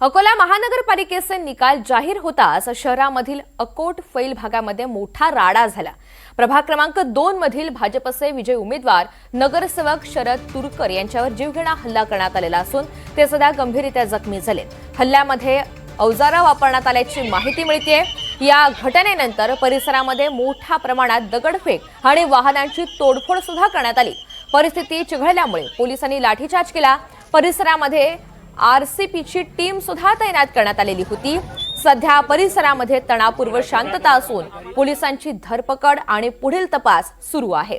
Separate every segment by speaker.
Speaker 1: अकोला महानगरपालिकेचे निकाल जाहीर होताच शहरामधील अकोट फैल भागामध्ये मोठा राडा झाला। प्रभाग क्रमांक 2 मधील भाजपचे विजयी उमेदवार नगरसेवक शरद तुरकर यांच्यावर जीवघेणा हल्ला करण्यात आलेला असून ते सध्या गंभीररीत्या जखमी झाले। हल्ल्यामध्ये अवजारं वापरण्यात आल्याची माहिती मिळते। या घटनेनंतर परिसरामध्ये मोठ्या प्रमाणात दगडफेक आणि वाहनांची तोडफोड सुद्धा करण्यात आली। परिस्थिती चिघळल्यामुळे पोलिसांनी लाठीचार्ज केला। परिसरामध्ये आरसीपीची टीम सुद्धा तैनात करण्यात आलेली होती। सध्या परिसरामध्ये तणावपूर्व शांतता असून पोलिसांची धरपकड आणि पुढील तपास सुरू आहे।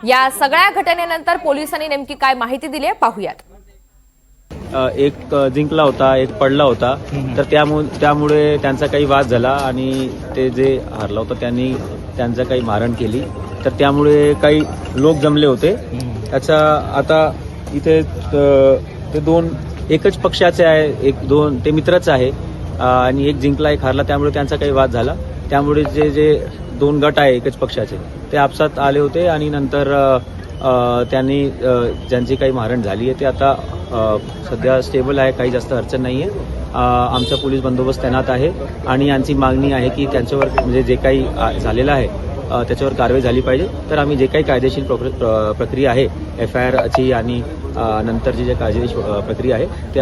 Speaker 1: या सगळ्या घटनेनंतर पोलिसांनी नेमकी काय माहिती दिली आहे पाहूयात।
Speaker 2: एक जिंकला होता, एक पडला होता, तर त्यामुळे त्यांचा काही वाद झाला आणि ते जे हरला होता त्यांनी त्यांचं काही मारण केली, तर त्यामुळे काही लोक जमले होते। त्याचा आता इथे ते दोन एकच पक्षाचे आहे, एक दोन ते मित्रच आहे आणि एक जिंकला एक हारला, त्यामुळे त्यांचा काही वाद झाला। त्यामुळे जे दोन गट आहे एकच पक्षाचे ते आपसात आले होते आणि नंतर त्यांनी ज्यांची काही मारण झाली आहे ते आता सध्या स्टेबल आहे, काही जास्त अडचण नाही आहे। आमचा पोलीस बंदोबस्त तैनात आहे आणि यांची मागणी आहे की त्यांच्यावर म्हणजे जे काही झालेलं आहे त्याच्यावर कारवाई झाली पाहिजे। तर आम्ही जे काही कायदेशीर प्रक्रिया आहे FIR ची आणि नंतरची जे कायदेशीर प्रक्रिया आहे ते